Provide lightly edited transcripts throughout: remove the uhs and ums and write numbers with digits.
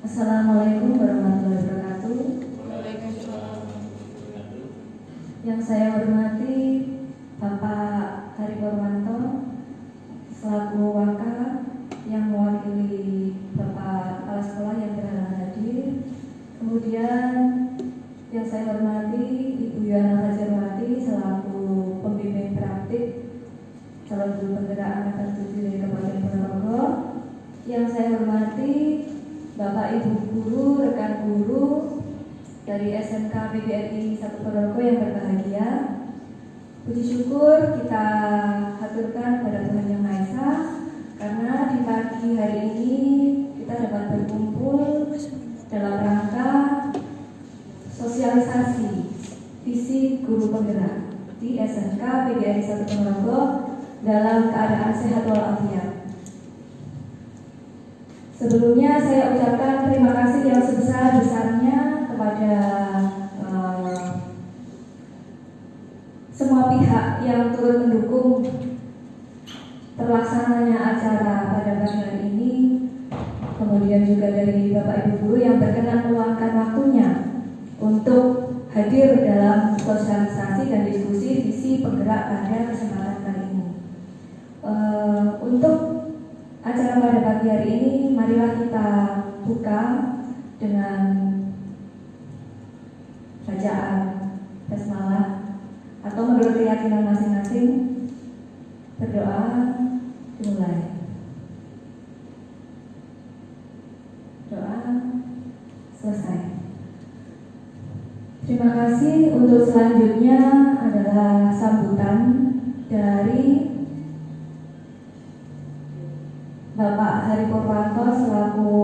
Assalamualaikum warahmatullahi wabarakatuh. Yang saya hormati Bapak Hari Purwanto selaku Waka yang mewakili Bapak Kepala Sekolah yang berhalangan hadir. Kemudian yang saya hormati Ibu Yana Fajarwati selaku pembimbing praktik calon guru penggerak angkatan 7 dari Kabupaten Ponorogo. Yang saya hormati Bapak Ibu guru, rekan guru dari SMK PGRI 1 Ponorogo yang berbahagia. Puji syukur kita haturkan pada Tuhan Yang Maha Esa karena di pagi hari ini kita dapat berkumpul dalam rangka sosialisasi visi guru penggerak di SMK PGRI 1 Ponorogo dalam keadaan sehat walafiat. Sebelumnya saya ucapkan terima kasih yang sebesar-besarnya kepada semua pihak yang turut mendukung terlaksananya acara pada pagi hari ini. Kemudian juga dari Bapak Ibu guru yang berkenan meluangkan waktunya untuk hadir dalam sosialisasi dan diskusi visi penggerak pada kesempatan kali ini. Untuk acara pada pagi hari ini, marilah kita buka dengan bacaan basmalah atau menurut keyakinan masing-masing. Berdoa dimulai. Doa selesai. Terima kasih. Untuk selanjutnya adalah sambutan dari Bapak Hari Purwanto selaku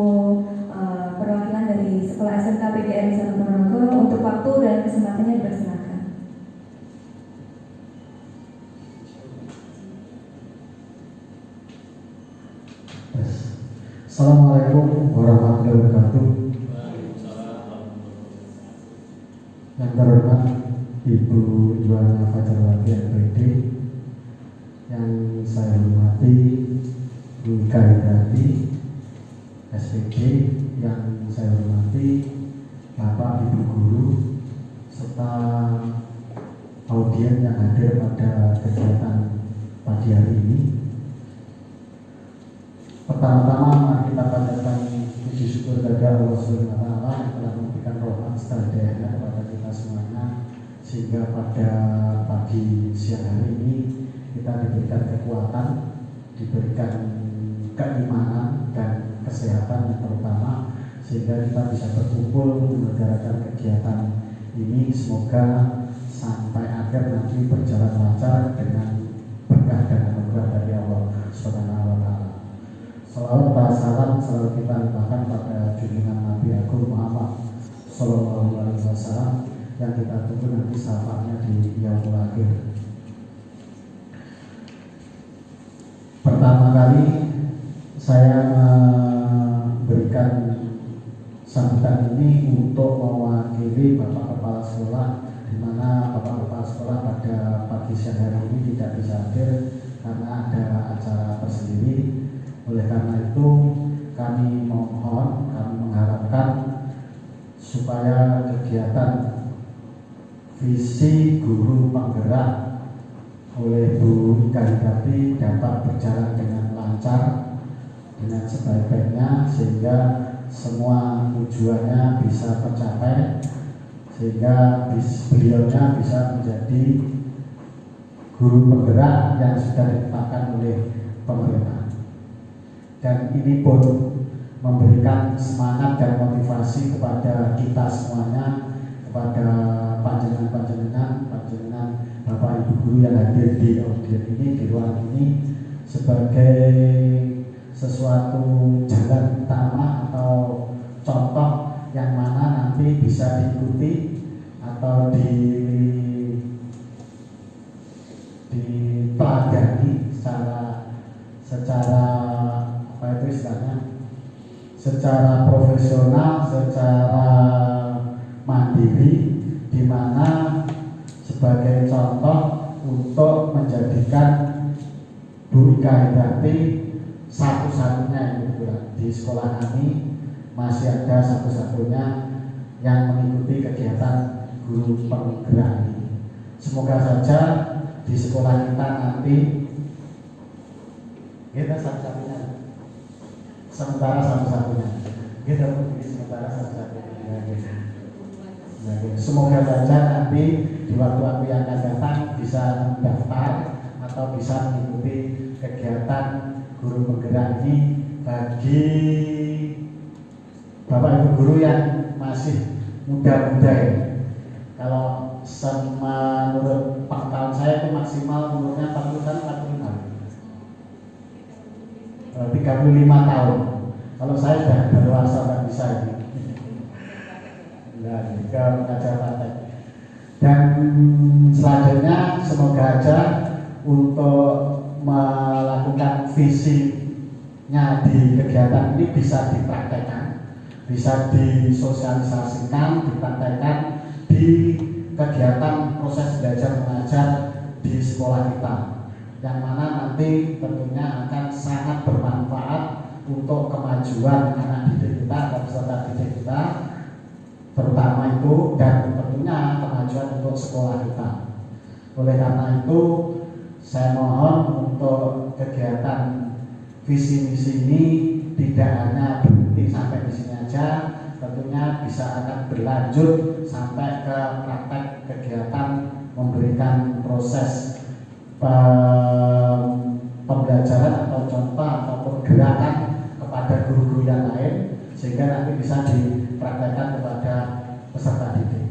perwakilan dari Sekolah SMK PGRI 1 Ponorogo. Untuk waktu dan kesempatannya dipersilakan. Assalamualaikum warahmatullahi wabarakatuh. Yang terhormat Ibu Yana Fajarwati MPD, yang saya hormati Bu Kairati SPG, yang saya hormati Bapak Ibu guru serta audien yang hadir pada kegiatan pagi hari ini. Pertama-tama kita panjatkan puji syukur kepada Allah Subhanahu wa Ta'ala yang telah memberikan rahmat serta hidayah kepada kita semuanya, sehingga pada pagi siang hari ini kita diberikan kekuatan, diberikan keimanan dan kesehatan yang terutama, sehingga kita bisa berkumpul menyelenggarakan kegiatan ini. Semoga sampai akhir nanti berjalan lancar dengan berkah dan anugerah dari Allah Subhanahu wa Ta'ala. Salawat dan salam selalu kita limpahkan pada junjungan Nabi Agung Muhammad Sallallahu Alaihi Wasallam yang kita tunggu nanti syafaatnya di yaumul akhir. Pertama kali saya memberikan sambutan ini untuk mewakili Bapak Kepala Sekolah, di mana Bapak Kepala Sekolah pada pagi siang hari ini tidak bisa hadir karena ada acara tersendiri. Oleh karena itu kami mohon, kami mengharapkan supaya kegiatan visi guru penggerak oleh Bu Kairati dapat berjalan dengan lancar, dengan sebaik-baiknya, sehingga semua tujuannya bisa tercapai, sehingga beliaunya bisa menjadi guru penggerak yang sudah ditetapkan oleh pemerintah. Dan ini pun memberikan semangat dan motivasi kepada kita semuanya, kepada panjenengan Bapak Ibu guru yang hadir di audien ini, di ruang ini, sebagai sesuatu jalan utama atau contoh yang mana nanti bisa diikuti atau diteladani secara apa itu istilahnya, secara profesional, secara mandiri, di mana sebagai contoh untuk menjadikan Bu Ika Hebrati satu-satunya di sekolah kami masih ada satu-satunya yang mengikuti kegiatan guru penggerak ini. Semoga saja di sekolah kita nanti kita satu-satunya, sementara satu-satunya, kita di sementara satu-satunya. Semoga saja nanti di waktu-waktu yang akan datang bisa mendaftar atau bisa mengikuti kegiatan guru penggerak ini bagi Bapak Ibu guru yang masih muda-muda ya. Kalau menurut pengetahuan saya itu maksimal umurnya 40 tahun 35 tahun. Kalau saya sudah dewasa nggak bisa ini. Nah, juga mengajar praktek. Dan selanjutnya semoga aja untuk melakukan visinya di kegiatan ini bisa dipraktekkan, bisa disosialisasikan, dipraktekkan di kegiatan proses belajar mengajar di sekolah kita, yang mana nanti tentunya akan sangat bermanfaat untuk kemajuan anak didik kita atau peserta didik kita, terutama itu, dan tentunya kemajuan untuk sekolah kita. Oleh karena itu saya mohon untuk kegiatan visi misi ini tidak hanya berhenti sampai di sini aja, tentunya bisa akan berlanjut sampai ke praktek kegiatan memberikan proses pembelajaran atau contoh ataupun gerakan kepada guru-guru yang lain, sehingga nanti bisa dipraktekkan kepada peserta didik.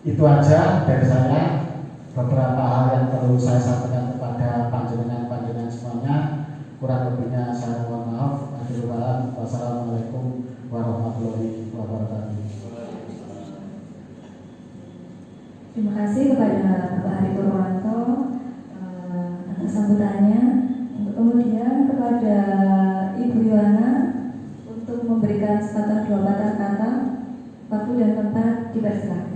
Itu aja dari saya, beberapa hal yang perlu saya sampaikan kepada panjenengan semuanya. Kurang lebihnya saya mohon maaf. Wassalamualaikum warahmatullahi wabarakatuh. Terima kasih kepada Bapak Hari Purwanto atas sambutannya. Kemudian kepada Ibu Yohana untuk memberikan sepatah dua patah kata. Waktu dan tempat dipersilakan.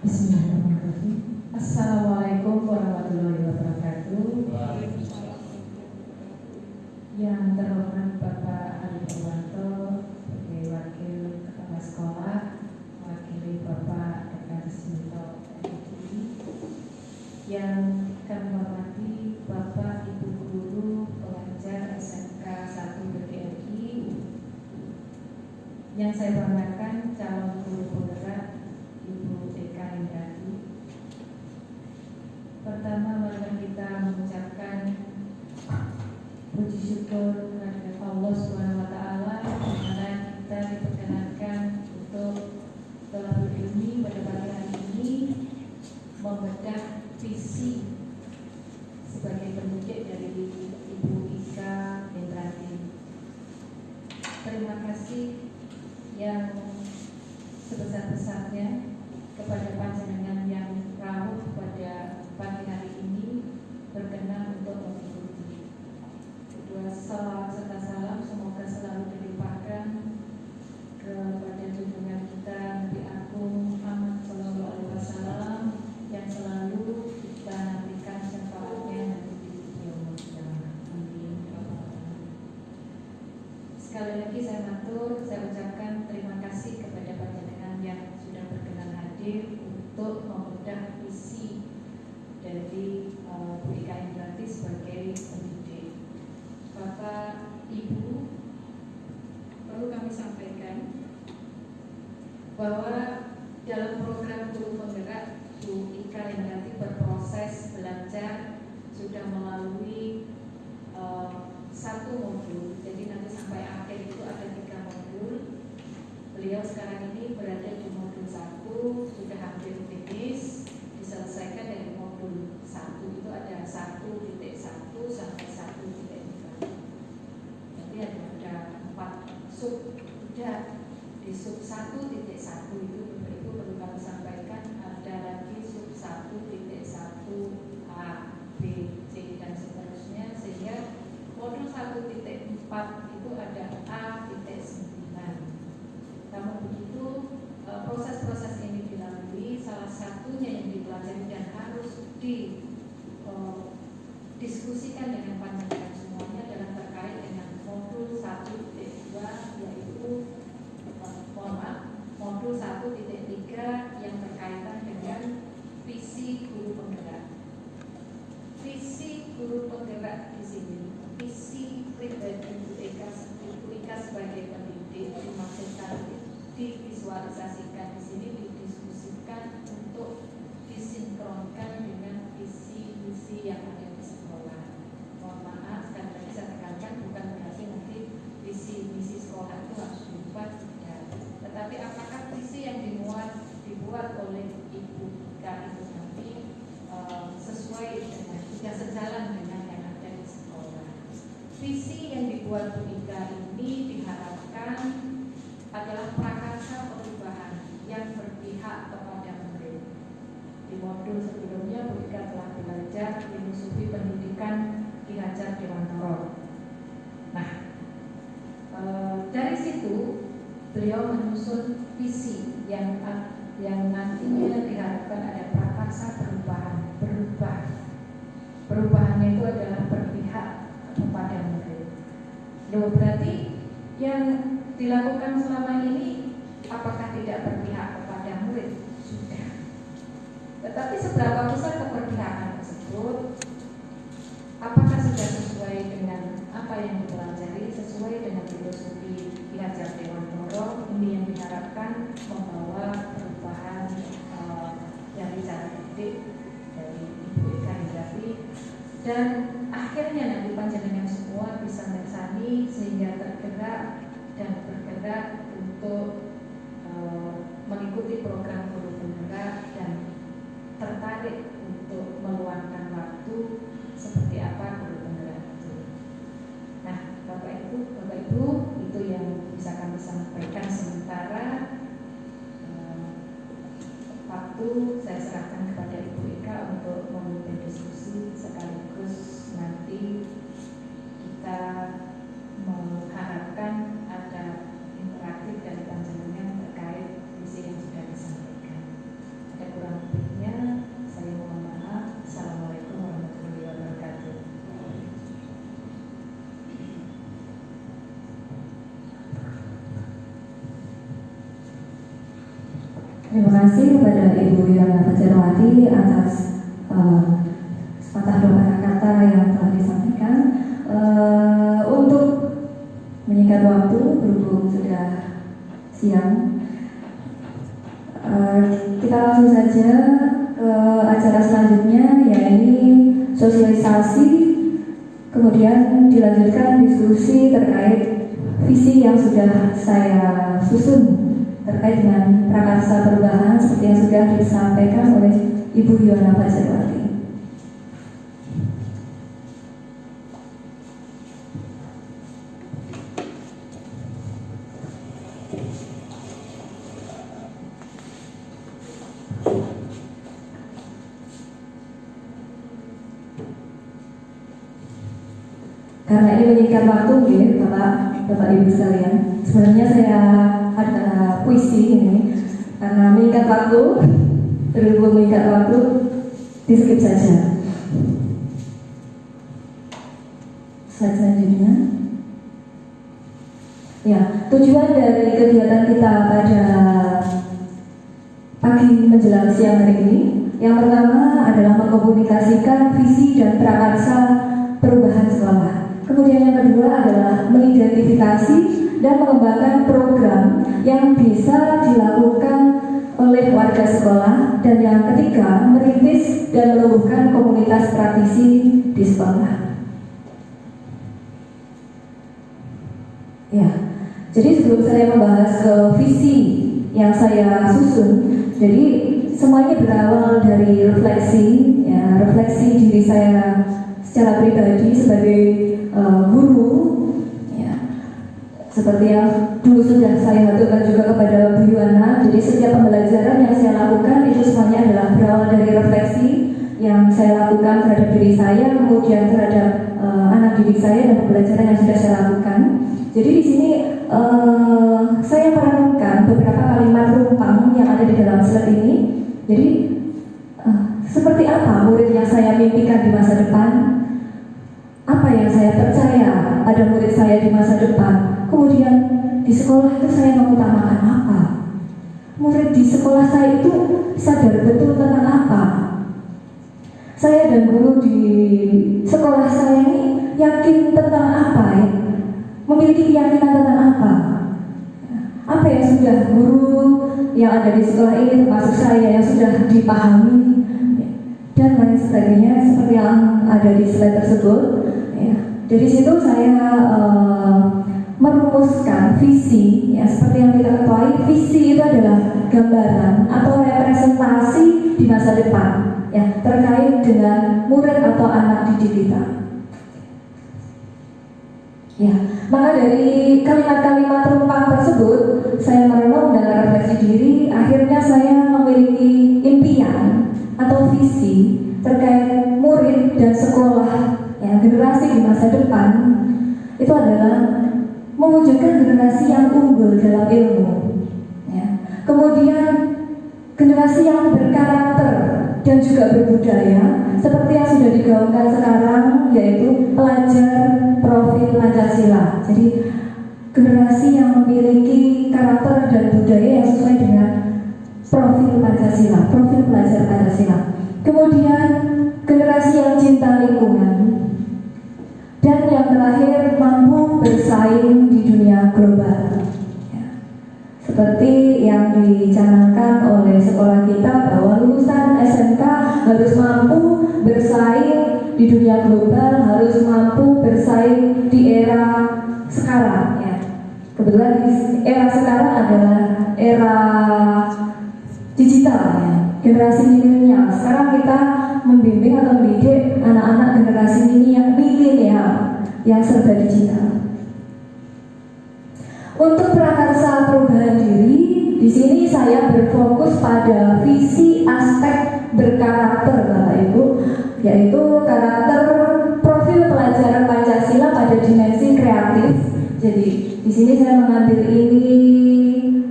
Bismillahirrahmanirrahim. Assalamualaikum warahmatullahi wabarakatuh. Yang terhormat Bapak Hari Purwanto sebagai Wakil Kepala Sekolah, mewakili Bapak Dr. Smito MPI, yang kami hormati Bapak Ibu Guru Pengajar SMK 1 BDRI, yang saya banggakan calon guru penggerak Ibu Eka Indrati. Pertama, mari kita mengucapkan puji syukur kepada Allah Subhanahu wa taala di mana kita diperkenankan untuk telah berdiri pada pagi hari ini membedah visi sebagai pendidik dari Ibu Eka Indrati. Terima kasih yang sebesar-besarnya kepada panjenengan yang rawuh pada pagi hari ini berkenan untuk mengikuti. Kedua, salam serta salam semoga selalu dilimpahkan kepada junjungan kita Nabi Agung Muhammad Sallallahu Alaihi Wasallam yang selalu kita nantikan syafaatnya nanti di yaumul qiyamah. Amin. Sekali lagi saya matur, saya ucapkan terima kasih kepada panjenengan yang sudah berkenan hadir untuk membedah visi dari Bu Eka Indrati sebagai pendidik. Bapak Ibu, perlu kami sampaikan bahwa dalam program guru penggerak Bu Eka Indrati berproses belajar sudah melalui satu modul. Jadi nanti sampai akhir itu ada 3 modul. Beliau sekarang ini berada di modul 1, sudah hampir finish, diselesaikan dari modul 1 itu ada 1.1 sampai 1.3. Jadi ada 4 sub. Sudah di sub 1.1 itu Ibu perlu kami sampaikan ada lagi sub 1.1 A, B, C dan seterusnya, sehingga modul 1.4 itu ada A.9. Namun begitu proses-proses diskusikan dengan panjenengan semuanya adalah terkait dengan modul 1.2, yaitu modul 1.3 yang berkaitan dengan visi guru penggerak. Visi guru penggerak di sini, visi pribadi Ibu Ika sebagai pendidik dimaksudkan, divisualisasikan di sini, didiskusikan untuk disinkronkan dengan visi-visi yang ada di sekolah. Mohon maaf, sekali lagi saya tekankan, bukan berarti nanti visi-visi sekolah itu harus diubah, tidak. Tetapi apakah visi yang dibuat oleh Ibu Ika itu nanti sesuai dengan, tidak sejalan dengan yang ada di sekolah. Visi yang dibuat Bu Ika ini diharapkan adalah prakarsa perubahan yang berpihak kepada murid. Di modul sebelumnya Bu Ika telah belajar filosofi pendidikan Ki Hajar Dewantoro. Nah, dari situ beliau menyusun visi yang nantinya diharapkan ada prakarsa perubahan, perubahannya itu adalah berpihak kepada murid. Loh, berarti yang dilakukan selama ini apakah tidak berpihak kepada murid? Sudah. Tetapi seberapa besar keberpihakan tersebut? Apakah sudah sesuai dengan apa yang dipelajari, sesuai dengan filosofi Ki Hajar Dewantoro? Ini yang diharapkan membawa perubahan dari cara didik dari Ibu Ika Indrati, dan akhirnya nanti panjenengan semua bisa bersani sehingga tergerak dan bergerak untuk mengikuti program guru penggerak dan tertarik untuk meluangkan waktu seperti apa guru penggerak itu. Nah, Bapak Ibu, itu yang bisa kami sampaikan sementara. Waktu saya serahkan kepada Ibu Ika untuk memimpin diskusi, sekaligus nanti kita mengharapkan ada interaktif dari panjenengan terkait visi yang sudah disampaikan. Ada kurang lebihnya, saya mohon maaf. Assalamualaikum warahmatullahi wabarakatuh. Terima kasih kepada Ibu Yana Fajarwati atas sepatah dua kata-kata yang telah disampaikan. Untuk menyingkat waktu, berhubung sudah siang, kita langsung saja ke acara selanjutnya, yaitu sosialisasi, kemudian dilanjutkan diskusi terkait visi yang sudah saya susun terkait dengan prakarsa perubahan seperti yang sudah disampaikan oleh Ibu Yana Fajarwati. Karena ini menyingkat waktu, Bapak Ibu sekalian, sebenarnya saya ada puisi ini, karena meningkat waktu, berhubung meningkat waktu, di skip saja. Slide selanjutnya. Ya, tujuan dari kegiatan kita pada pagi menjelang siang hari ini, yang pertama adalah mengkomunikasikan visi dan prakarsa perubahan sekolah. Kemudian yang kedua adalah mengidentifikasi dan mengembangkan program yang bisa dilakukan oleh warga sekolah, dan yang ketiga merintis dan menumbuhkan komunitas praktisi di sekolah. Ya, jadi sebelum saya membahas visi yang saya susun, jadi semuanya berawal dari refleksi, ya, refleksi diri saya secara pribadi sebagai guru, ya, seperti yang dulu sudah saya haturkan juga kepada Bu Yuwana. Jadi setiap pembelajaran yang saya lakukan itu semuanya adalah berawal dari refleksi yang saya lakukan terhadap diri saya, kemudian terhadap anak didik saya, dan pembelajaran yang sudah saya lakukan. Jadi di sini saya merenungkan beberapa kalimat rumpang yang ada di dalam slide ini. Jadi seperti apa murid yang saya mimpikan di masa depan? ada murid saya di masa depan, kemudian di sekolah itu saya mengutamakan apa? Murid di sekolah saya itu sadar betul tentang apa? Saya dan guru di sekolah saya ini yakin tentang apa ya? Memiliki keyakinan tentang apa? Apa yang sudah guru yang ada di sekolah ini termasuk saya yang sudah dipahami dan lain sebagainya seperti yang ada di slide tersebut ya. Dari situ saya merumuskan visi ya, seperti yang kita ketahui, visi itu adalah gambaran atau representasi di masa depan ya, terkait dengan murid atau anak didik kita ya. Maka dari kalimat-kalimat rumpang tersebut saya merenung dan refleksi diri, akhirnya saya memiliki impian atau visi terkait murid dan sekolah ya, generasi di masa depan itu adalah mewujudkan generasi yang unggul dalam ilmu ya. Kemudian generasi yang berkarakter dan juga berbudaya seperti yang sudah digaungkan sekarang, yaitu pelajar profil Pancasila. Jadi generasi yang memiliki karakter dan budaya yang sesuai dengan profil Pancasila, profil pelajar Pancasila. Kemudian generasi yang cinta lingkungan, dan yang terakhir mampu bersaing di dunia global ya. Seperti yang dicanangkan oleh sekolah kita bahwa lulusan SMK harus mampu bersaing di dunia global, harus mampu bersaing di era sekarang ya. Kebetulan era sekarang adalah era digital ya, generasi milenial. Sekarang kita membimbing atau mendidik anak-anak generasi milenial yang serba digital. Untuk prakarsa perubahan diri, di sini saya berfokus pada visi aspek berkarakter Bapak Ibu, yaitu karakter profil pelajaran Pancasila pada dimensi kreatif. Jadi di sini saya mengambil ini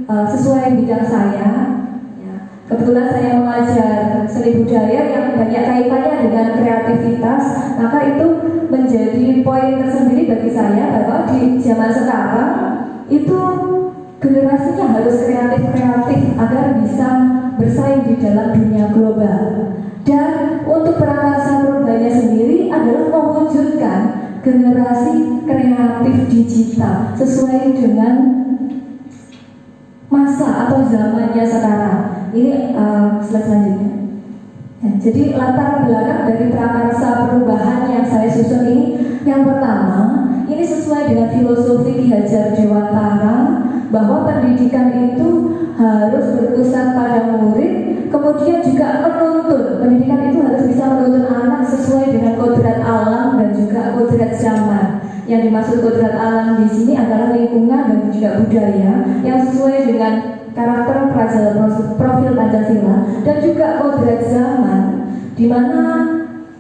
sesuai bidang saya. Kebetulan saya mengajar seni budaya yang banyak kaitannya dengan kreativitas, maka itu menjadi poin tersendiri bagi saya bahwa di zaman sekarang itu generasinya harus kreatif agar bisa bersaing di dalam dunia global. Dan untuk prakarsa perubahannya sendiri adalah mewujudkan generasi kreatif digital sesuai dengan masa atau zamannya sekarang. Ini slide selanjutnya. Ya, jadi latar belakang dari prakarsa perubahan yang saya susun ini, yang pertama, ini sesuai dengan filosofi Ki Hajar Dewantara bahwa pendidikan itu harus berpusat pada murid, kemudian juga menuntun. Pendidikan itu harus bisa menuntun anak sesuai dengan kodrat alam dan juga kodrat zaman. Yang dimaksud kodrat alam di sini adalah lingkungan dan juga budaya yang sesuai dengan karakter profil Pancasila, dan juga kodrat zaman, di mana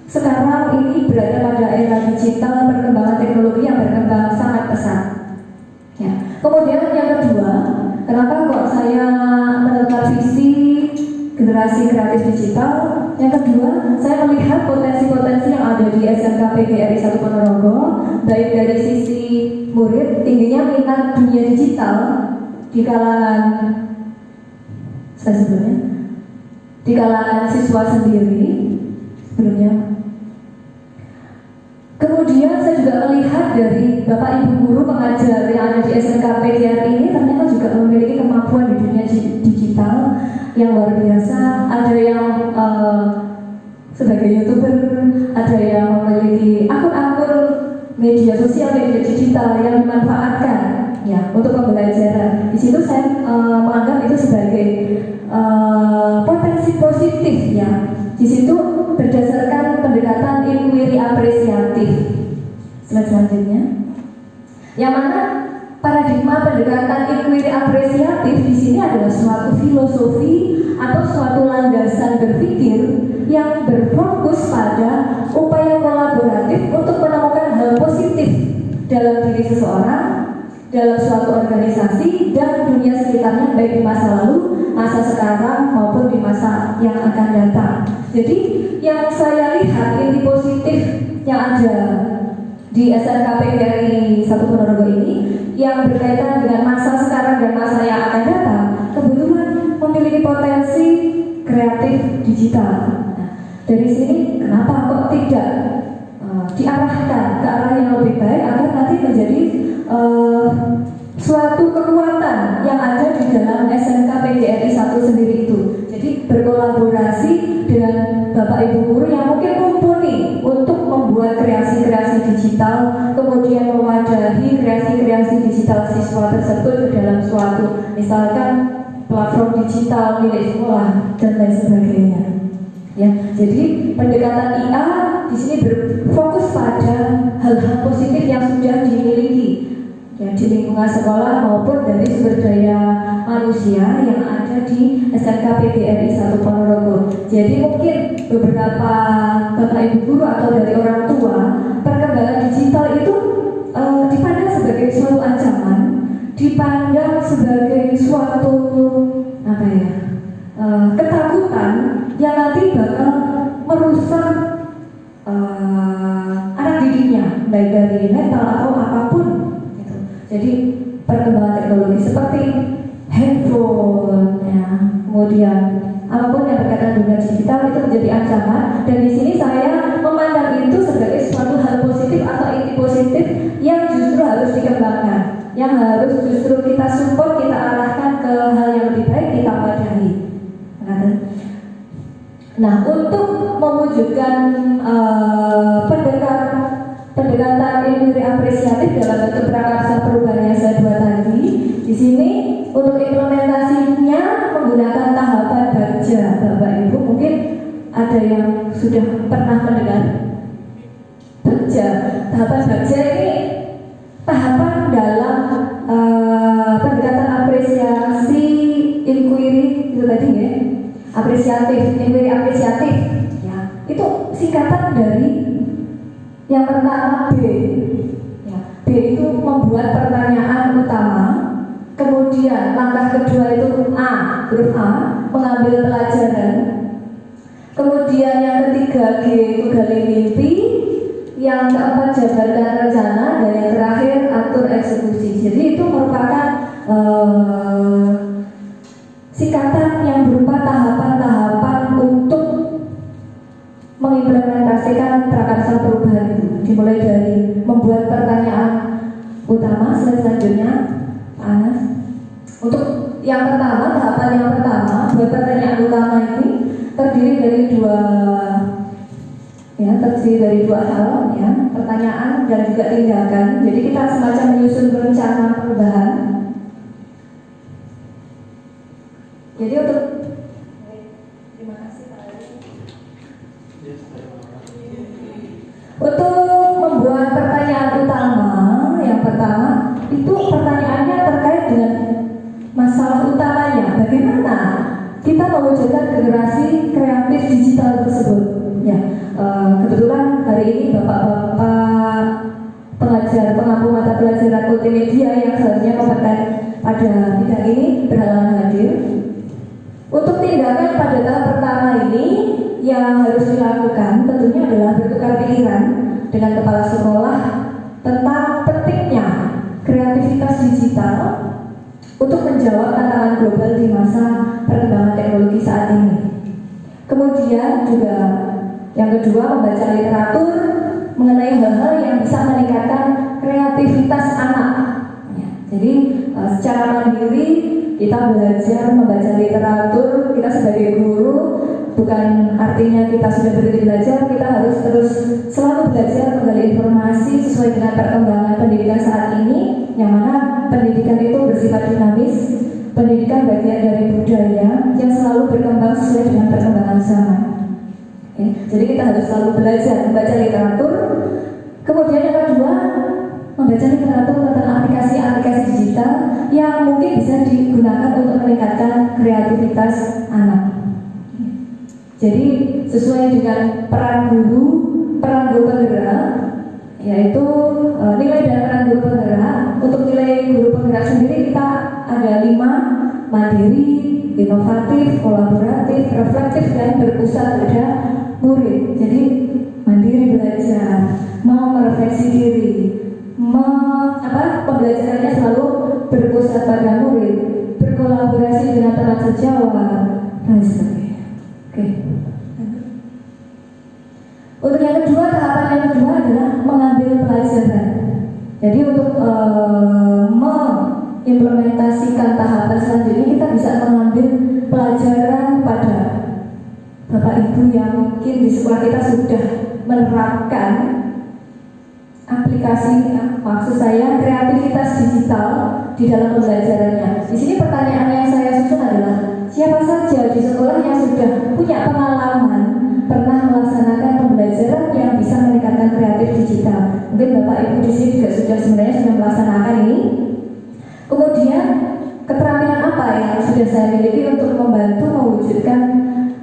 sekarang ini berada pada era digital, perkembangan teknologi yang berkembang sangat pesat. Ya. Kemudian yang kedua, kenapa kok saya menetapkan visi generasi kreatif digital? Yang kedua, saya melihat potensi-potensi yang ada di SMK PGRI 1 Ponorogo, baik dari sisi murid, tingginya minat dunia digital di kalangan di kalangan siswa sendiri sebelumnya. Kemudian saya juga melihat dari Bapak Ibu guru pengajar yang ada di SMK PGRI ini ternyata juga memiliki kemampuan di dunia digital yang luar biasa. Ada yang sebagai YouTuber, ada yang memiliki akun-akun media sosial, media digital yang dimanfaatkan ya untuk pembelajaran. Di situ saya menganggap itu sebagai potensi positif ya. Di situ berdasarkan pendekatan inquiry apresiatif. Slide selanjutnya. Yang mana paradigma pendekatan inquiry apresiatif di sini adalah suatu filosofi atau suatu landasan berpikir yang berfokus pada upaya kolaboratif untuk menemukan hal positif dalam diri seseorang, dalam suatu organisasi dan dunia sekitarnya, baik di masa lalu, masa sekarang maupun di masa yang akan datang. Jadi yang saya lihat inti positif yang ada di SMK PGRI 1 Ponorogo ini yang berkaitan dengan masa sekarang dan masa yang akan datang, kebetulan memiliki potensi kreatif digital. Nah, dari sini kenapa kok tidak diarahkan ke arah yang lebih baik agar nanti menjadi suatu kekuatan yang ada di dalam SMK PGRI 1 sendiri itu. Jadi berkolaborasi dengan Bapak Ibu guru yang mungkin mumpuni untuk membuat kreasi-kreasi digital, kemudian mewadahi kreasi-kreasi digital siswa tersebut ke dalam suatu, misalkan platform digital milik sekolah dan lain sebagainya. Ya, jadi pendekatan IA di sini berfokus pada hal-hal positif yang sudah dimiliki ya, di lingkungan sekolah maupun dari sumber daya manusia yang ada di SMK PGRI 1 Ponorogo. Jadi mungkin beberapa Bapak Ibu guru atau dari orang tua, perkembangan digital itu dipandang sebagai suatu ancaman, dipandang sebagai suatu ketakutan yang nanti bakal merusak anak didiknya, baik dari mental atau apapun. Jadi perkembangan teknologi seperti handphone, ya, kemudian apapun yang berkaitan dengan digital itu menjadi ancaman. Dan di sini saya memandang itu sebagai suatu hal positif atau inti positif yang justru harus dikembangkan, yang harus justru kita support, kita arahkan ke hal yang lebih baik, kita wadahi. Nah, untuk mewujudkan pendekatan ilmu apresiatif dalam bentuk prakarsa perubahan yang saya buat tadi, di sini untuk implementasinya menggunakan tahapan Bagja. Bapak Ibu mungkin ada yang sudah pernah mendengar Bagja. Tahapan Bagja ini tahapan dalam pendekatan apresiasi inquiry itu tadi ya, inquiry apresiatif ya, itu singkatan dari yang pertama B ya. B itu membuat pertanyaan utama, kemudian langkah kedua itu A, huruf A, mengambil pelajaran, kemudian yang ketiga G itu gali mimpi, yang keempat jabarkan rencana, dan yang terakhir atur eksekusi. Jadi itu merupakan singkatan yang berupa tahapan-tahapan untuk mengimplementasikan prakarsa perubahan itu. Dimulai dari membuat pertanyaan utama, selanjutnya untuk yang pertama, tahapan yang pertama, buat pertanyaan utama ini terdiri dari dua hal ya, pertanyaan dan juga tindakan. Jadi kita semacam menyusun rencana perubahan. Jadi terima kasih Pak Ali. Untuk membuat pertanyaan utama, yang pertama itu pertanyaannya terkait dengan masalah utamanya. Bagaimana kita mewujudkan generasi kreatif digital tersebut? Ya, kebetulan hari ini bapak-bapak pengajar pengampu mata pelajaran multimedia yang seharusnya kompeten pada bidang ini berhalangan hadir. Untuk tindakan pada tahap pertama ini yang harus dilakukan tentunya adalah bertukar pikiran dengan kepala sekolah tentang pentingnya kreativitas digital untuk menjawab tantangan global di masa perkembangan teknologi saat ini. Kemudian juga yang kedua, membaca literatur mengenai hal-hal yang bisa meningkatkan kreativitas anak. Ya, jadi secara mandiri kita belajar membaca literatur, kita sebagai guru bukan artinya kita sudah berhenti belajar, kita harus terus selalu belajar menggali informasi sesuai dengan perkembangan pendidikan saat ini, yang mana pendidikan itu bersifat dinamis, pendidikan bagian dari budaya yang selalu berkembang sesuai dengan perkembangan zaman. Jadi kita harus selalu belajar membaca literatur. Kemudian yang kedua, membaca literatur tentang aplikasi-aplikasi digital yang mungkin bisa digunakan untuk meningkatkan kreativitas anak. Jadi sesuai dengan peran guru penggerak, yaitu nilai dan peran guru penggerak. Untuk nilai guru penggerak sendiri kita ada 5: mandiri, inovatif, kolaboratif, reflektif, dan berpusat pada murid. Jadi mandiri belajar, mau merefleksi diri, yang kedua adalah mengambil pelajaran. Jadi untuk mengimplementasikan tahapan selanjutnya, kita bisa mengambil pelajaran pada Bapak Ibu yang mungkin di sekolah kita sudah menerapkan aplikasi, maksud saya kreativitas digital di dalam pembelajarannya. Di sini pertanyaan yang saya susun adalah, siapa saja di sekolah yang sudah punya pengalaman pernah melaksanakan pembelajaran yang bisa meningkatkan kreatif digital? Mungkin Bapak Ibu di sini juga sebenarnya sudah melaksanakan ini. Kemudian keterampilan apa yang sudah saya miliki untuk membantu mewujudkan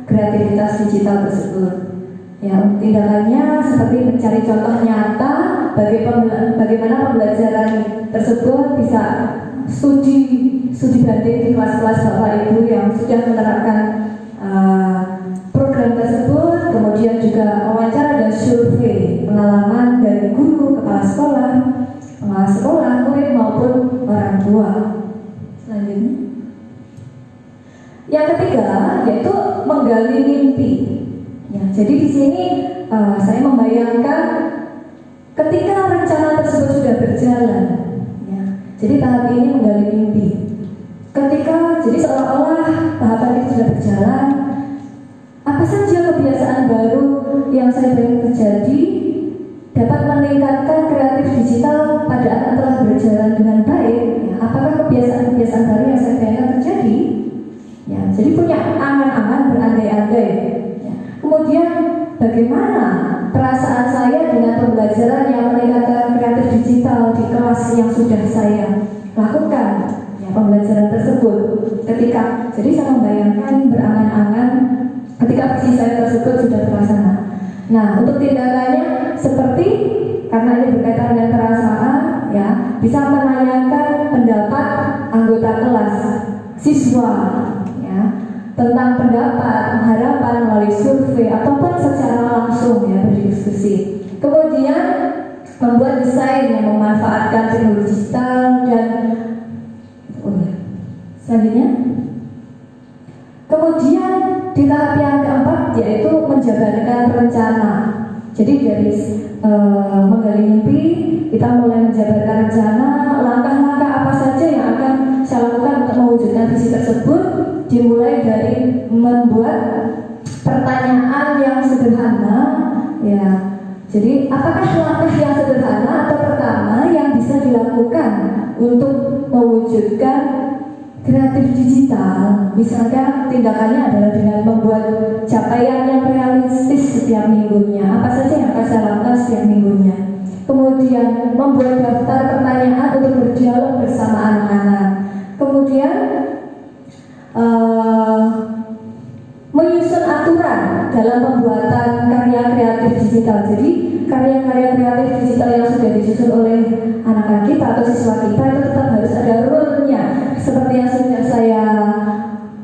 kreativitas digital tersebut? Ya, tindakannya seperti mencari contoh nyata bagaimana pembelajaran tersebut bisa studi banding di kelas-kelas Bapak Ibu yang sudah menerapkan program tersebut, kemudian juga wawancara dan survei pengalaman dari guru, kepala sekolah, pengawas sekolah, murid maupun orang tua. Selanjutnya, yang ketiga yaitu menggali mimpi. Ya, jadi di sini saya membayangkan ketika rencana tersebut sudah berjalan, ya, jadi tahap ini menggali mimpi. Jadi seolah-olah tahapan itu sudah berjalan, apa saja kebiasaan baru yang saya bayangkan terjadi dapat meningkatkan kreatif digital pada anak telah berjalan dengan baik. Ya, apakah kebiasaan-kebiasaan baru yang saya bayangkan terjadi? Ya, jadi punya angan-angan berandai-andai. Ya. Kemudian bagaimana perasaan saya dengan pembelajaran yang meningkatkan kreatif digital di kelas yang sudah saya lakukan, ya, pembelajaran tersebut. Jadi saya membayangkan berangan-angan ketika visi saya tersebut sudah terlaksana. Nah, untuk tindakannya seperti, karena ini berkaitan dengan perasaan, ya, bisa menanyakan pendapat anggota kelas, siswa, ya, tentang pendapat, harapan melalui survei ataupun secara langsung, ya, berdiskusi. Kemudian membuat desain yang memanfaatkan teknologi digital dan selanjutnya. Kemudian di tahap yang keempat yaitu menjabarkan rencana. Jadi dari menggali mimpi, kita mulai menjabarkan rencana, langkah-langkah apa saja yang akan saya lakukan untuk mewujudkan visi tersebut. Dimulai dari membuat pertanyaan yang sederhana, ya. Jadi apakah langkah yang sederhana atau pertama yang bisa dilakukan untuk mewujudkan kreatif digital? Misalkan tindakannya adalah dengan membuat capaian yang realistis setiap minggunya. Apa saja yang akan saya lakukan setiap minggunya. Kemudian membuat daftar pertanyaan untuk berdialog bersama anak-anak. Kemudian menyusun aturan dalam pembuatan karya kreatif digital. Jadi karya-karya kreatif digital yang sudah disusun oleh anak-anak kita atau siswa kita itu tetap harus ada rule-nya, seperti yang sudah saya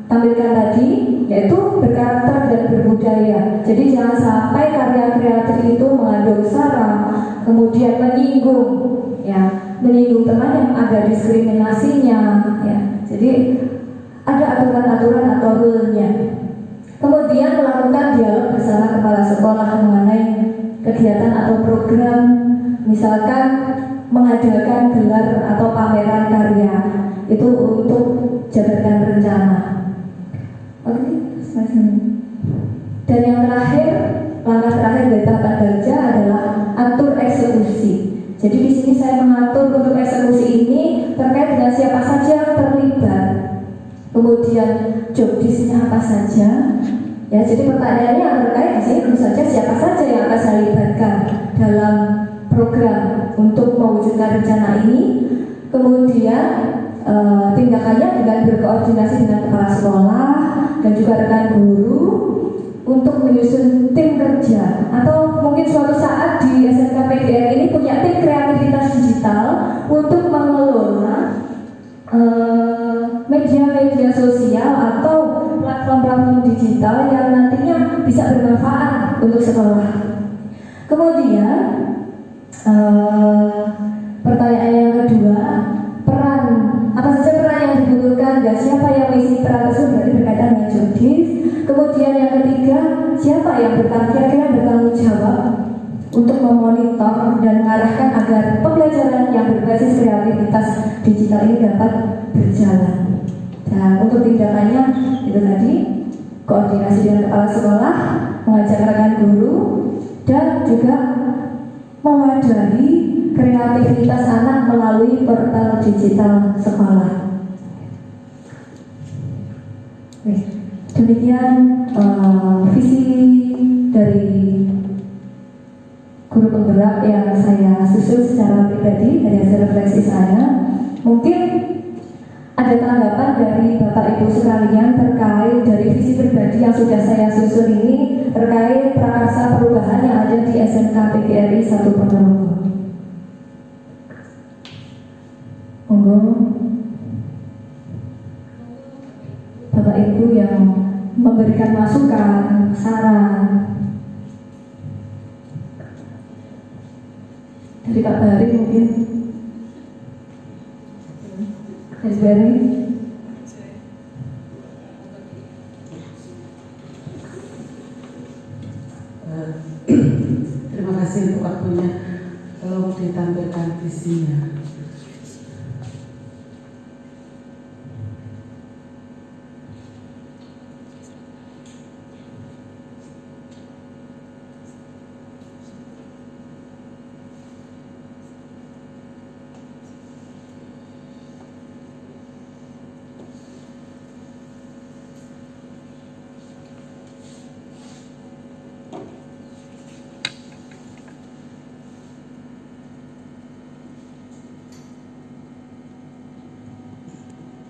tampilkan tadi, yaitu berkarakter dan berbudaya. Jadi jangan sampai karya kreatif itu mengandung sara, kemudian menyinggung teman yang ada diskriminasinya, ya. Jadi ada aturan-aturan atau rule-nya. Kemudian melakukan dialog bersama kepala sekolah mengenai kegiatan atau program, misalkan mengadakan gelar atau pameran karya, itu untuk jabarkan rencana. Oke, dan yang terakhir, langkah terakhir dari tahapan kerja adalah atur eksekusi. Jadi di sini saya mengatur untuk eksekusi ini terkait dengan siapa saja yang terlibat, kemudian job desk-nya apa saja. Ya, jadi pertanyaannya yang terkait di sini tentu saja siapa saja yang akan saya libatkan dalam program untuk mewujudkan rencana ini. Kemudian tindakannya dengan berkoordinasi dengan kepala sekolah dan juga rekan guru untuk menyusun tim kerja, atau mungkin suatu saat di SMK PGR ini punya tim kreativitas digital untuk mengelola media-media sosial atau platform-platform digital yang nantinya bisa bermanfaat untuk sekolah. Kemudian pertanyaan yang kedua, peran apa saja peran yang dibutuhkan dan siapa yang mengisi peran tersebut, berarti berkaitan dengan job desk. Kemudian yang ketiga, siapa yang bertanggung jawab untuk memonitor dan mengarahkan agar pembelajaran yang berbasis kreativitas digital ini dapat berjalan. Dan untuk tindakannya itu tadi, koordinasi dengan kepala sekolah, mengajak rekan guru, dan juga mewadahi kreativitas anak melalui portal digital sekolah. Demikian visi dari guru penggerak yang saya susun secara pribadi dari hasil refleksi saya. Mungkin ada tanggapan dari Bapak Ibu sekalian terkait dari visi pribadi yang sudah saya susun ini terkait prakarsa perubahan yang ada di SMK PGRI 1 Ponorogo. Monggo Bapak Ibu yang memberikan masukan, saran. Dari Pak Bari mungkin. Mas Bari. Terima kasih untuk waktunya. Tolong ditampilkan visinya.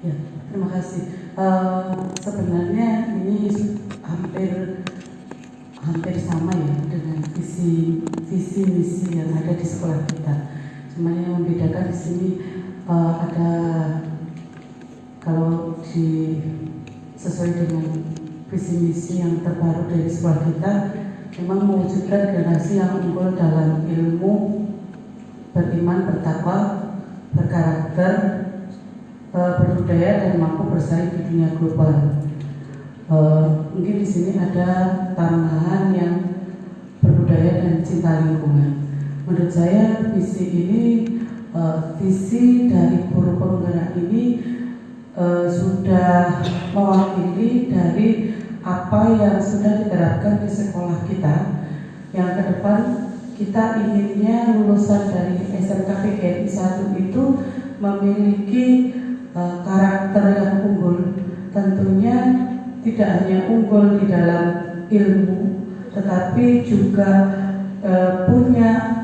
Ya, terima kasih. Sebenarnya ini hampir sama ya dengan visi misi yang ada di sekolah kita. Cuma yang membedakan di sini ada, kalau sesuai dengan visi misi yang terbaru dari sekolah kita, memang mewujudkan generasi yang unggul dalam ilmu, beriman, bertakwa, berkarakter, berbudaya, dan mampu bersaing di dunia global. Mungkin di sini ada tambahan yang berbudaya dan cinta lingkungan. Menurut saya visi ini, visi dari guru penggerak ini sudah mewakili dari apa yang sudah diterapkan di sekolah kita. Yang ke depan kita inginnya lulusan dari SMK PGRI 1 itu memiliki karakter yang unggul. Tentunya tidak hanya unggul di dalam ilmu, tetapi juga punya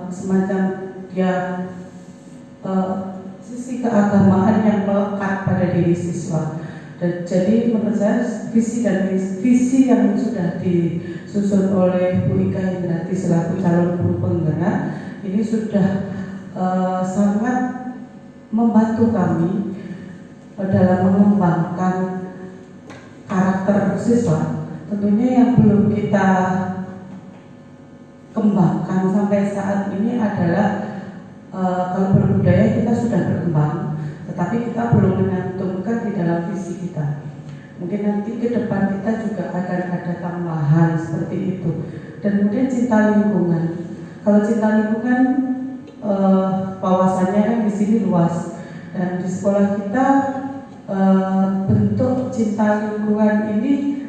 semacam sisi keagamaan yang melekat pada diri siswa. Dan jadi menurut saya visi yang sudah disusun oleh Bu Ika Indrati selaku calon guru penggerak ini sudah sangat membantu kami dalam mengembangkan karakter siswa. Tentunya yang belum kita kembangkan sampai saat ini adalah kalau berbudaya kita sudah berkembang, tetapi kita belum menyantumkan di dalam visi kita. Mungkin nanti ke depan kita juga akan ada tambahan seperti itu. Dan kemudian cinta lingkungan. Kalau cinta lingkungan wawasannya kan di sini luas, dan di sekolah kita bentuk cinta lingkungan ini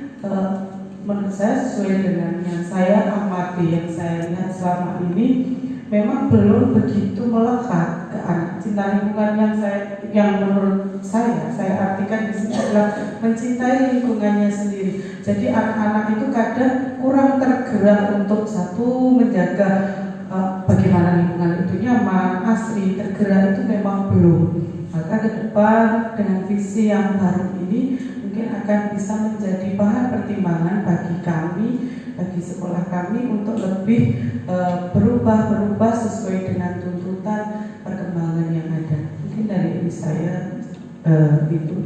menurut saya sesuai dengan yang saya amati, yang saya lihat selama ini, memang belum begitu melekat ke anak. Cinta lingkungan yang menurut saya artikan di sini adalah mencintai lingkungannya sendiri. Jadi anak-anak itu kadang kurang tergerak untuk satu menjaga bagaimana lingkungan itu nyaman, asri, tergerak itu memang belum. Maka ke depan dengan visi yang baru ini mungkin akan bisa menjadi bahan pertimbangan bagi kami, bagi sekolah kami untuk lebih berubah sesuai dengan tuntutan perkembangan yang ada. Mungkin dari ini saya itu.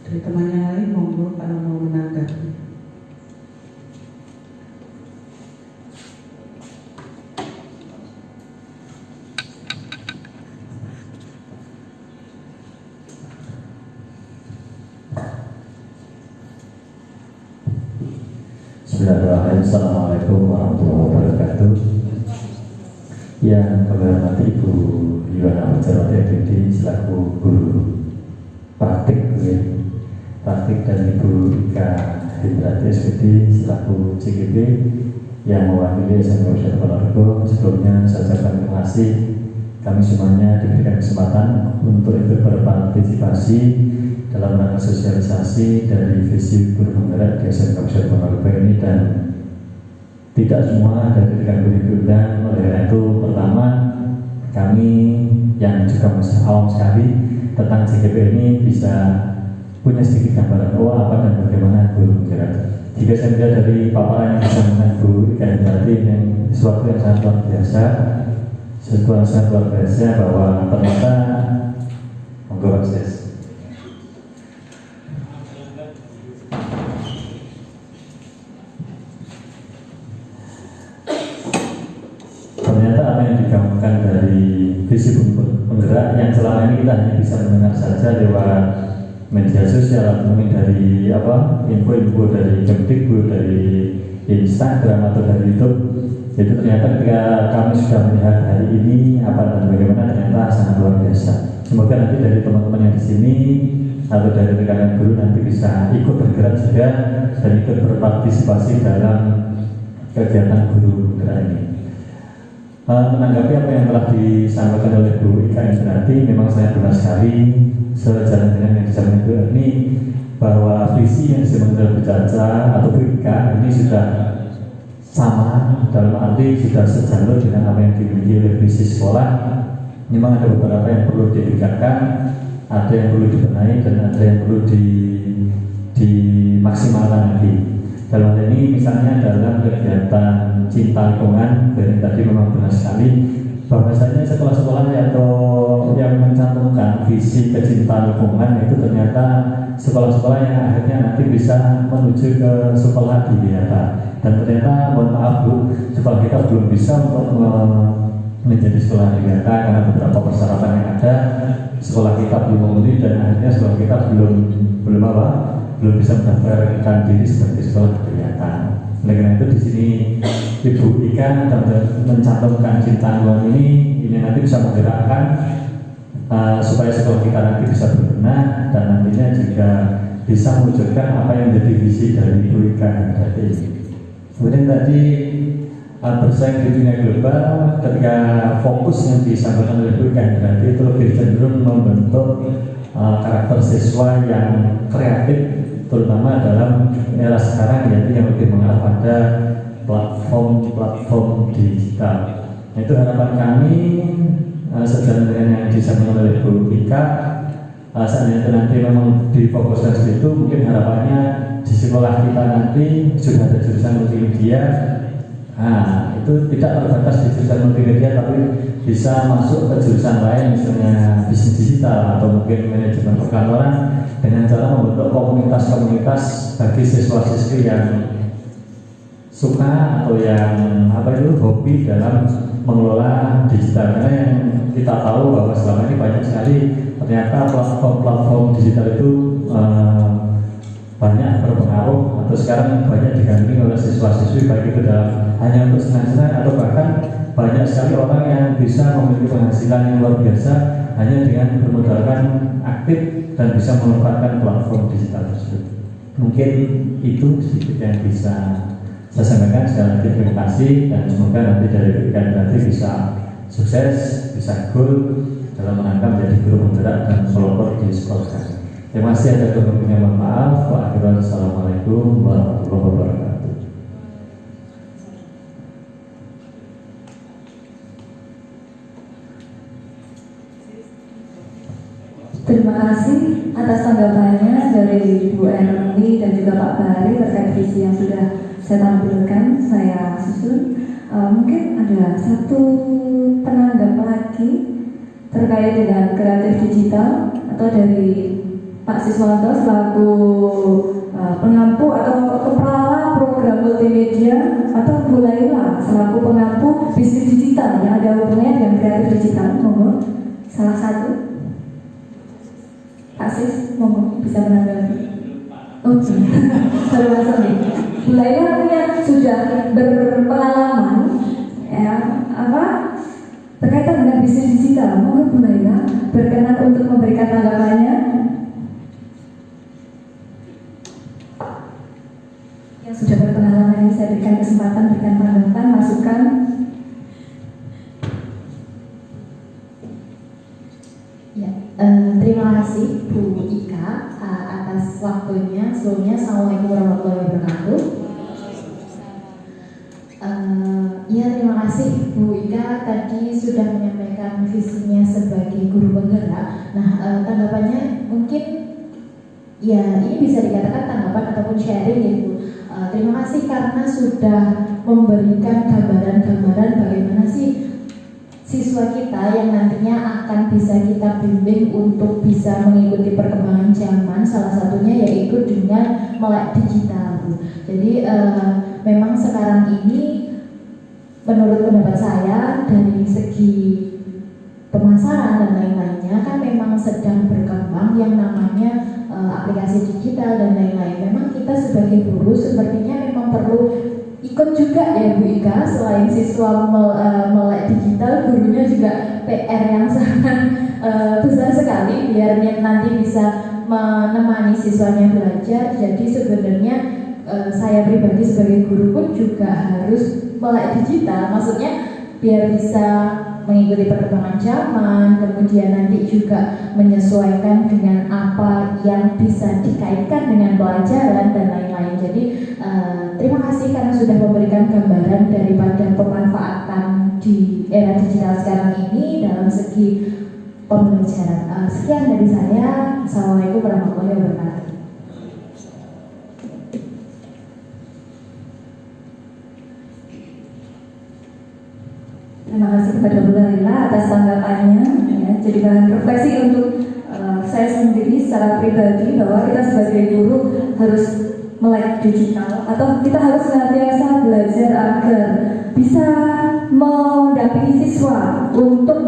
Dari teman yang lain monggo kalau mau menanggapi. Bismillahirrahmanirrahim. Assalamualaikum warahmatullahi wabarakatuh. Yang kami hormati Ibu Yuwana Mujarwati FD selaku guru praktik dan Ibu Ika Hendrati SPD selaku CGP yang mewakili SMK Wisata Ponorogo. Sebelumnya saya ucapkan terima kasih kami semuanya diberikan kesempatan untuk ikut berpartisipasi dalam rangka sosialisasi dari visi guru penggerak di SMK Wisata Ponorogo ini, dan tidak semua dari rekan guru diundang. Oleh karena itu, pertama kami yang juga masih awam sekali tentang CGP ini bisa punya sedikit gambaran apa dan bagaimana guru penggerak. Jika saya melihat dari paparan yang disampaikan Bu Ika Hendrati, yang sesuatu yang sangat luar biasa, bahwa ternyata monggo akses. Ternyata apa yang digaungkan dari visi penggerak yang selama ini kita hanya bisa mendengar saja lewat media sosial atau mungkin dari info-info dari Kemdikbud, dari Instagram atau dari YouTube. Jadi ternyata ketika kami sudah melihat hari ini apa dan bagaimana, ternyata sangat luar biasa. Semoga nanti dari teman-teman yang di sini atau dari rekan guru nanti bisa ikut bergerak juga dan ikut berpartisipasi dalam kegiatan guru penggerak ini. Menanggapi apa yang telah disampaikan oleh Bu Ika Hendrati, memang saya benar sekali sejalan dengan yang disampaikan ini bahwa visi yang disampaikan oleh Bu Caca atau Bu Ika ini sudah sama, dalam arti sudah sejalur dengan apa yang dimiliki oleh visi sekolah. Memang ada beberapa yang perlu ditingkatkan, ada yang perlu dibenahi, dan ada yang perlu dimaksimalkan lagi. Dalam hal ini misalnya dalam kegiatan cinta lingkungan, dan tadi memang benar sekali bahwasanya sekolah-sekolah atau yang mencantumkan visi kecintaan lingkungan itu ternyata sekolah-sekolah yang akhirnya nanti bisa menuju ke sekolah Adiwiyata. Dan ternyata mohon maaf Bu, sekolah kita belum bisa untuk menjadi sekolah Adiwiyata karena beberapa persyaratan yang ada. Sekolah kita belum memenuhi dan akhirnya sekolah kita belum bisa mendaftarkan diri sebagai sekolah Adiwiyata. Oleh karena itu di sini Ibu Ika mencantumkan cinta lingkungan ini nanti bisa menggerakkan supaya sekolah kita nanti bisa berbenah dan nantinya juga bisa mewujudkan apa yang menjadi visi dari Ibu Ika Hendrati. Kemudian tadi bersaing di dunia global, ketika fokus yang disampaikan oleh Ibu Ika Hendrati itu lebih cenderung membentuk karakter siswa yang kreatif, terutama dalam era sekarang, yaitu yang lebih mengarah pada platform digital. Itu harapan kami sejalan dengan yang disampaikan oleh Bu Ika. Seandainya nanti memang difokuskan di situ, mungkin harapannya di sekolah kita nanti sudah ada jurusan multimedia. Itu tidak terbatas di jurusan multimedia, tapi bisa masuk ke jurusan lain, misalnya bisnis digital atau mungkin manajemen perkantoran, dengan cara membentuk komunitas-komunitas bagi siswa-siswi yang suka atau yang hobi dalam mengelola digital. Karena yang kita tahu bahwa selama ini banyak sekali ternyata platform digital itu banyak berpengaruh atau sekarang banyak digandrungi oleh siswa-siswi, baik itu dalam hanya untuk senang-senang atau bahkan banyak sekali orang yang bisa memiliki penghasilan yang luar biasa hanya dengan bermodalkan aktif dan bisa memanfaatkan platform digital tersebut. Mungkin itu sedikit yang bisa saya sampaikan. Sekali lagi terima kasih dan semoga nanti dari Ika Hendrati bisa sukses, bisa goal dalam rangka menjadi guru penggerak dan pelopor di sekolah kami. Terima kasih atas kebersamaan. Mohon maaf. Wassalamualaikum warahmatullahi wabarakatuh. Terima kasih atas tanggapannya dari Bu Erni dan juga Pak Bari terkait visi yang sudah saya tampilkan. Saya susun. Mungkin ada satu penanggap lagi terkait dengan kreatif digital, atau dari Pak Siswanto selaku pengampu atau kepala program multimedia, atau Bu Laila selaku pengampu bisnis digital yang ada hubungannya dengan kreatif digital. Monggo salah satu. Pak Sis, monggo bisa menanggapi. Baru masuk nih. Bu Laila yang sudah berpengalaman berkaitan dengan bisnis digital. Monggo Bu Laila berkenan untuk memberikan tanggapannya. Yang sudah berpengalaman ini saya berikan kesempatan berikan tanggapan, masukan. Ya, terima kasih Bu Ika atas waktunya. Sebelumnya, Assalamualaikum warahmatullahi wabarakatuh. Ya, terima kasih Bu Ika tadi sudah menyampaikan visinya sebagai guru penggerak. Nah, tanggapannya mungkin ya ini bisa dikatakan tanggapan ataupun sharing ya Bu. Terima kasih karena sudah memberikan gambaran-gambaran bagaimana sih siswa kita yang nantinya akan bisa kita bimbing untuk bisa mengikuti perkembangan zaman, salah satunya yaitu dengan melek digital, Bu. Jadi memang sekarang ini menurut pendapat saya dari segi pemasaran dan lain-lainnya kan memang sedang berkembang yang namanya aplikasi digital dan lain-lain. Memang kita sebagai guru sepertinya memang perlu ikut juga ya Bu Ika, selain siswa melek digital, gurunya juga PR yang sangat besar sekali biar nanti bisa menemani siswanya belajar. Jadi sebenarnya saya pribadi sebagai guru pun juga harus melek digital, maksudnya biar bisa mengikuti perkembangan zaman, kemudian nanti juga menyesuaikan dengan apa yang bisa dikaitkan dengan pelajaran dan lain-lain. Jadi terima kasih karena sudah memberikan gambaran daripada pemanfaatan di era digital sekarang ini dalam segi pembelajaran. Sekian dari saya. Assalamualaikum warahmatullahi wabarakatuh. Terima kasih kepada Bu Laila atas tanggapannya. Ya, jadi bahan refleksi untuk saya sendiri secara pribadi bahwa kita sebagai guru harus melek digital atau kita harus senantiasa belajar agar bisa mendampingi siswa untuk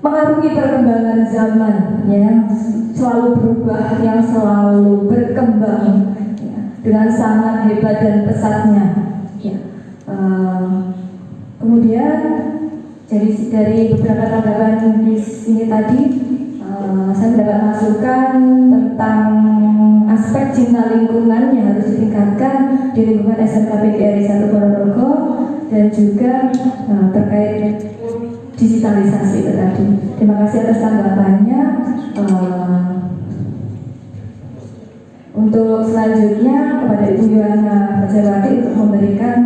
mengarungi perkembangan zaman yang selalu berubah, yang selalu berkembang ya, dengan sangat hebat dan pesatnya. Ya. Kemudian dari beberapa tanggapan di sini tadi saya mendapat masukan tentang aspek cinta lingkungan yang harus ditingkatkan di lingkungan SMK PGRI 1 Ponorogo dan juga terkait digitalisasi itu tadi. Terima kasih atas tanggapannya. Untuk selanjutnya kepada Ibu Yohana Bajawati untuk memberikan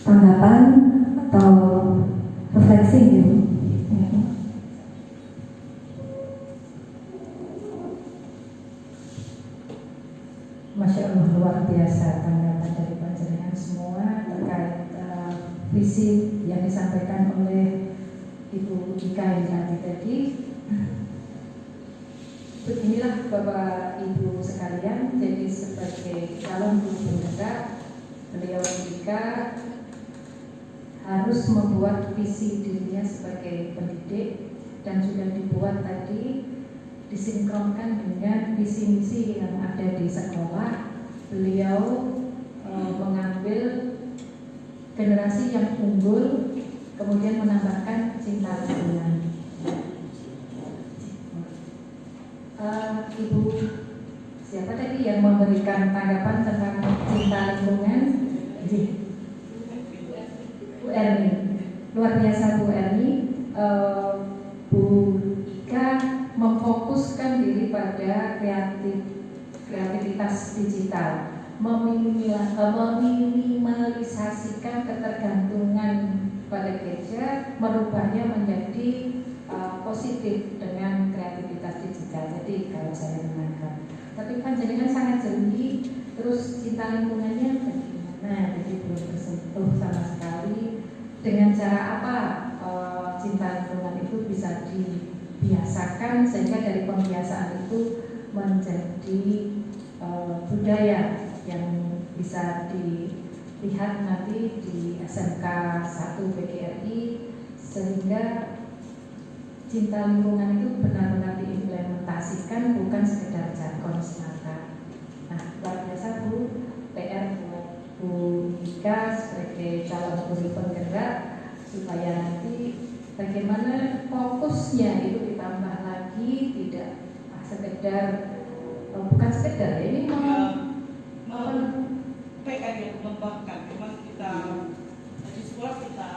tanggapan atau refleksi gitu. Masya Allah, luar biasa tanggapan dari panjenengan semua terkait visi yang disampaikan oleh Ibu Ika yang tadi. Beginilah Bapak Ibu sekalian, jadi sebagai calon guru penggerak, beliau Ika harus membuat visi dirinya sebagai pendidik dan sudah dibuat tadi disinkronkan dengan visi misi yang ada di sekolah. Beliau mengambil generasi yang unggul, kemudian menambahkan cinta lingkungan. Ibu siapa tadi yang memberikan tanggapan tentang cinta lingkungan? Bu Erni, luar biasa Bu Erni. Bu Ika memfokuskan diri pada kreativitas digital, meminimalisasikan ketergantungan pada gadget, merubahnya menjadi positif dengan kreativitas digital. Jadi kalau saya menangkap, tapi panjenengan sangat jeli, terus cinta lingkungannya bagaimana? Jadi belum tersentuh sama sekali. Dengan cara apa cinta lingkungan itu bisa dibiasakan sehingga dari pembiasaan itu menjadi budaya yang bisa dilihat nanti di SMK 1 PGRI, sehingga cinta lingkungan itu benar-benar diimplementasikan, bukan sekedar jargon semata. bagaimana fokusnya itu ditambah lagi, tidak sekedar bukan sekedar ya, ini PN yang mengembangkan. Memang kita di sekolah kita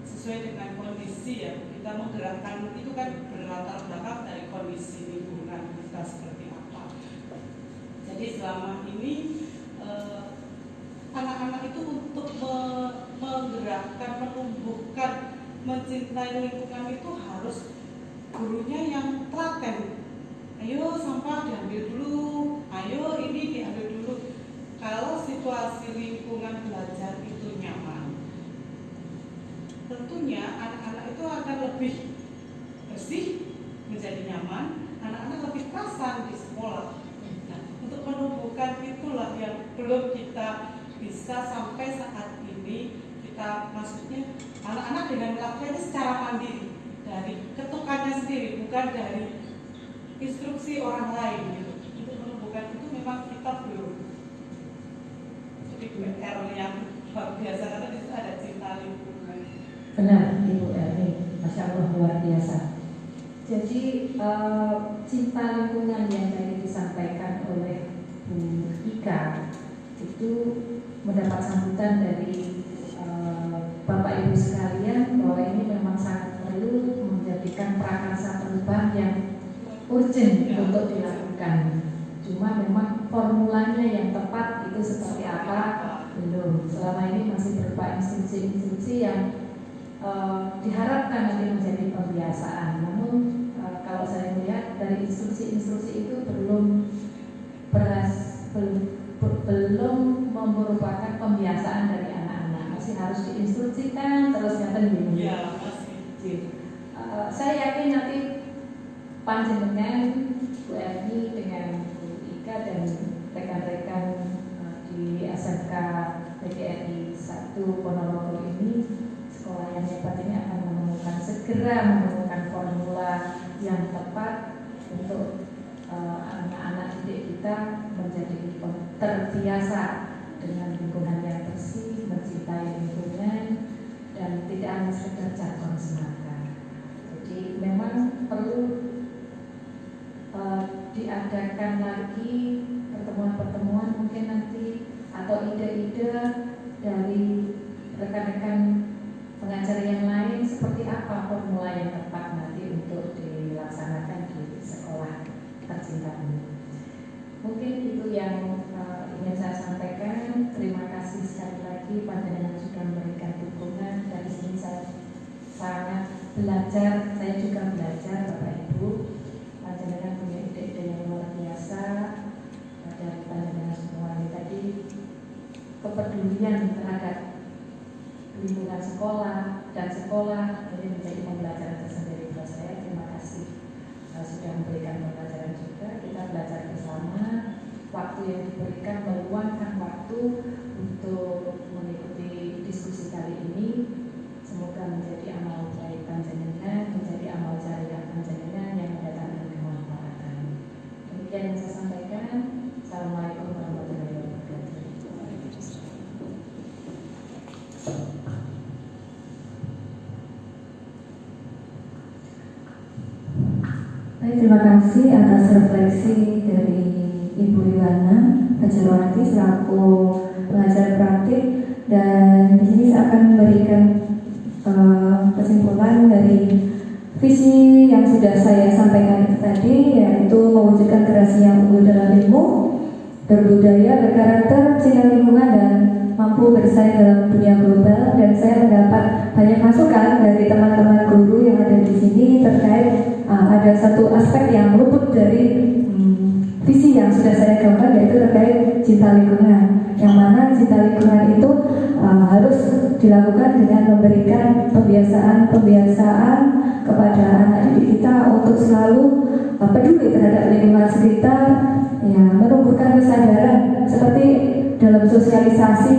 sesuai dengan kondisi ya, kita menggerakkan itu kan berlatar belakang dari kondisi lingkungan kita seperti apa. Jadi selama ini anak-anak itu untuk menggerakkan, menumbuhkan, mencintai lingkungan itu harus gurunya yang telaten. Ayo sampah diambil dulu, ayo ini diambil dulu. Kalau situasi lingkungan belajar itu nyaman, tentunya anak-anak itu akan lebih bersih, menjadi nyaman, anak-anak lebih perasan di sekolah. Nah, untuk menumbuhkan itulah yang belum kita bisa sampai saat ini. Kita maksudnya anak-anak dengan melakukannya secara mandiri dari ketukannya sendiri, bukan dari instruksi orang lain gitu. Untuk menumbuhkan itu memang kita belum. Jadi PR yang biasa karena di situ ada cinta lingkungan. Benar, Ibu Erni, Masya Allah luar biasa. Jadi cinta lingkungan yang tadi disampaikan oleh Bu Ika itu mendapat sambutan dari Bapak Ibu sekalian bahwa ini memang sangat perlu menjadikan prakarsa perubahan yang urgent untuk dilakukan. Cuma memang formulanya yang tepat itu seperti apa belum. Selama ini masih berupa instruksi-instruksi yang diharapkan nanti menjadi pembiasaan. Namun kalau saya melihat dari instruksi-instruksi itu belum merupakan pembiasaan dari anak-anak. Masih harus diinstruksikan terus nyata gini. Ya, masih. Saya yakin nanti panjenengan Bu Erni dengan Bu Ika dan rekan-rekan di SMK PGRI 1 Ponorogo ini, sekolah yang hebat ini akan segera menemukan formula yang tepat untuk anak-anak didik kita menjadi terbiasa dengan lingkungan yang bersih, mencintai lingkungan, dan tidak hanya sekedar jargon semata. Jadi memang perlu diadakan lagi pertemuan-pertemuan mungkin nanti, atau ide-ide dari rekan-rekan pengajar yang lain seperti apa formula yang tepat nanti untuk dilaksanakan di sekolah tercinta ini. Mungkin itu yang ingin saya sampaikan. Terima kasih sekali lagi panjenengan sudah memberikan dukungan. Dari sini saya sangat belajar, saya juga belajar Bapak Ibu. Panjenengan punya ide-ide yang luar biasa dari panjenengan semua ini tadi, kepedulian terhadap lingkungan sekolah dan sekolah ini menjadi pembelajaran tersendiri buat saya. Terima kasih sudah memberikan pembelajaran juga. Kita belajar bersama. Waktu yang diberikan meluangkan waktu untuk mengikuti diskusi kali ini. Semoga menjadi amal baik panjenengan, menjadi amal jariah panjenengan yang mendatangkan kemanfaatan. Demikian yang saya sampaikan. Assalamualaikum warahmatullahi wabarakatuh. Baik, terima kasih atas refleksi dari Ibu Riwana Fajarwati selaku pengajar praktik, dan di sini saya akan memberikan kesimpulan dari visi yang sudah saya sampaikan tadi, yaitu mewujudkan generasi yang unggul dalam ilmu, berbudaya, berkarakter, cinta lingkungan, dan mampu bersaing dalam dunia global. Dan saya mendapat banyak masukan dari teman-teman guru yang ada di sini terkait ada satu aspek yang luput dari visi yang sudah saya gaungkan, yaitu terkait cinta lingkungan, yang mana cinta lingkungan itu harus dilakukan dengan memberikan pembiasaan kepada anak didik kita untuk selalu peduli terhadap lingkungan sekitar, ya, menumbuhkan kesadaran seperti dalam sosialisasi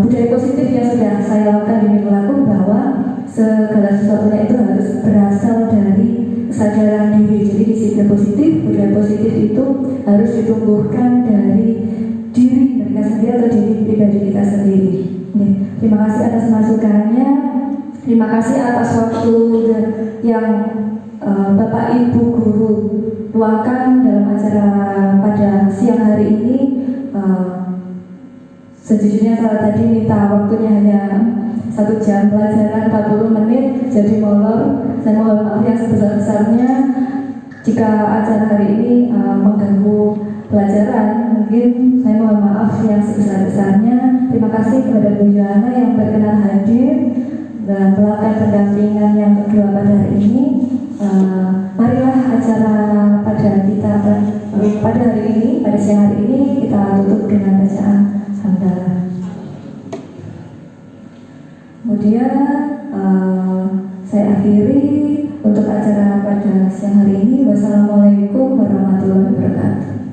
budaya positif yang sudah saya lakukan di minggu lalu, bahwa segala sesuatunya itu harus berasal dari kesadaran diri. Jadi disiplin positif, budaya positif itu harus ditumbuhkan dari diri mereka sendiri atau diri pribadi kita sendiri. Terima kasih atas masukannya. Terima kasih atas waktu yang Bapak Ibu Guru luangkan dalam acara pada siang hari ini. Sejujurnya saya tadi minta waktunya hanya 1 jam pelajaran 40 menit, jadi molor. Saya mohon maaf yang sebesar-besarnya jika acara hari ini mengganggu pelajaran. Mungkin saya mohon maaf yang sebesar-besarnya. Terima kasih kepada Bu Yohana yang berkenan hadir dan melakukan pendampingan yang kedua pada hari ini. Marilah acara pada hari ini, pada siang hari ini kita tutup dengan bacaan hamdalah. Kemudian saya akhiri untuk acara pada siang hari ini. Wassalamualaikum warahmatullahi wabarakatuh.